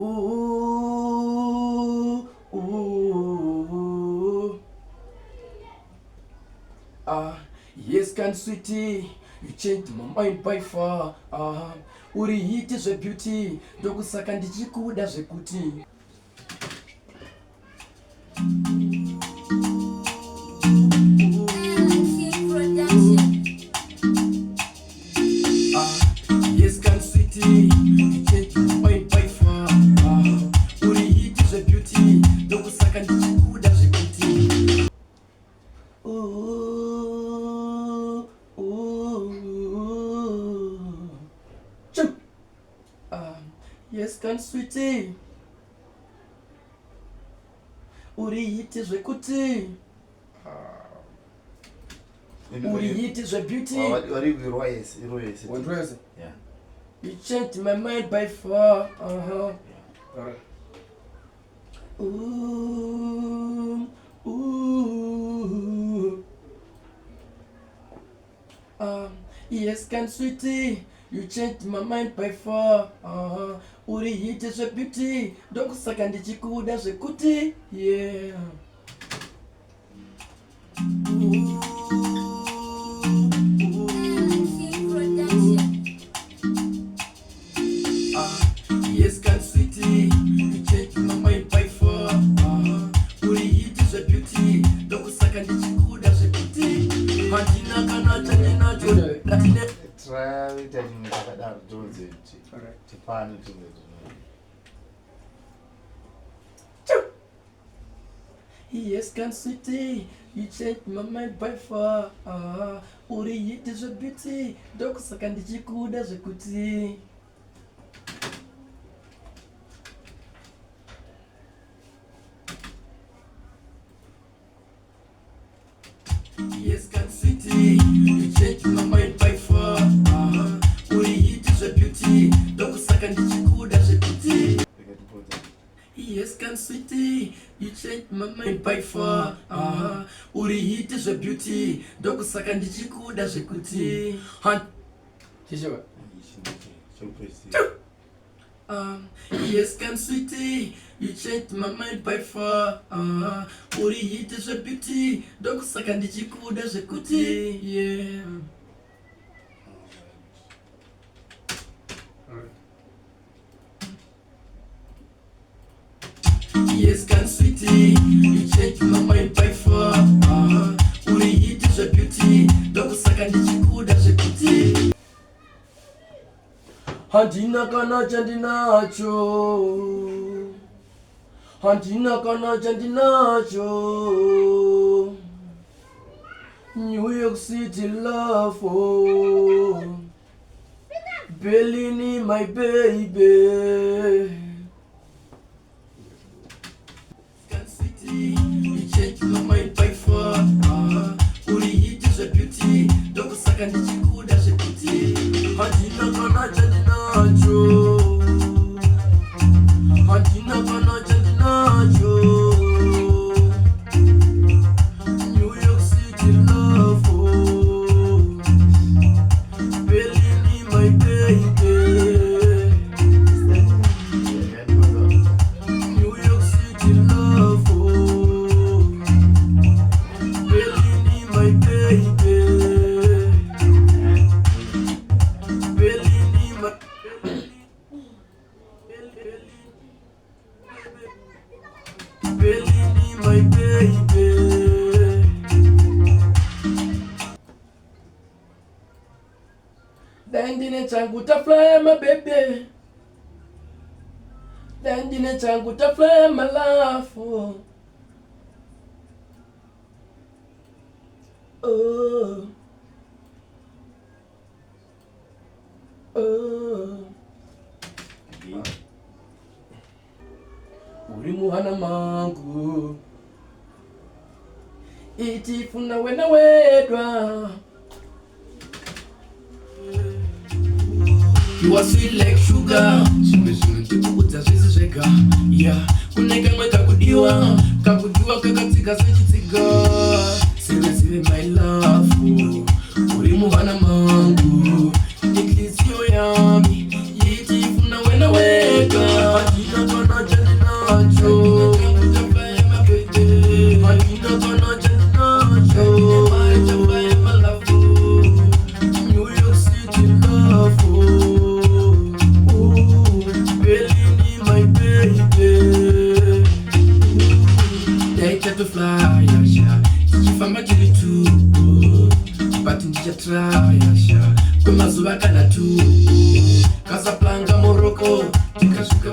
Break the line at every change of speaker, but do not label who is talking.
Ooh, ooh. Yes, can sweetie, you changed my mind by far. Uri hit is a beauty, dogu sakandi chiku das a kuti. Yes, can sweetie, you changed my mind by far. Uri hit is a beauty, dogu sakandi chiku das a kuti. Ooh, ooh. Chum. Yes, can sweetie. Uri hit is a kuti. Uri hit is a beauty.
What do you
What?
Yeah.
You changed my mind by far. Yeah. Ooh, ooh. Yes, can sweetie, you changed my mind by far. Uri hit is a beauty, dogu sakandi chiku das a kuti. Yeah. Yes, can sweetie, you changed my mind by far. Uri hit is a beauty, dogu sakandi chiku das a kuti. Handina kana chandinacho, latine.
Try telling me that don't it.
Alright.
To find it.
Yes, can sweetie, you changed my mind by far. Uri hit is a beauty, dogu sakandi chiku das a kuti. Yes, can sweetie, you changed my mind by far. Uri hit is a beauty, dogu sakandi chiku das a kuti. Yes, can sweetie, you changed my mind by far. Uri hit is a beauty, dogu sakandi chiku das a kuti. Yes, can sweetie, you changed my mind by far. Uri hit is a beauty, dogu sakandi chiku das a kuti. Yeah. Yes, can sweetie, you changed my mind by far. Uri hit is a beauty, dogu sakandi chiku das a kuti. Handina kana chandinacho. Handina kana chandinacho. New York City love, oh. Bellini, my baby. Can sweetie, you changed my mind by far. Uri hit is a beauty, dogu sakandi chiku das a kuti. Handina kana chandinacho. Handina kana chandinacho. New York City love, oh. Bellini, my baby. New York City love, oh. Bellini, my baby. Bellini, my Bellini, my baby. Dandine changu tafly, my baby. Dandine changu tafly, my love. Oh. Oh. Uri muhana mangu, itifuna wena wedwa. You are sweet like sugar, sumesunu tikukuta sisi sheka. Yeah, kuneka mweka kudiwa, kakudiwa kakatika sechitiga. Sive my love, uri muhana mangu, iklisio yami, itifuna wena wedwa. yasha tichifamba tiri tu but ndichatrayasha kwemazuva kana tu kasaplanga moroko tikasvika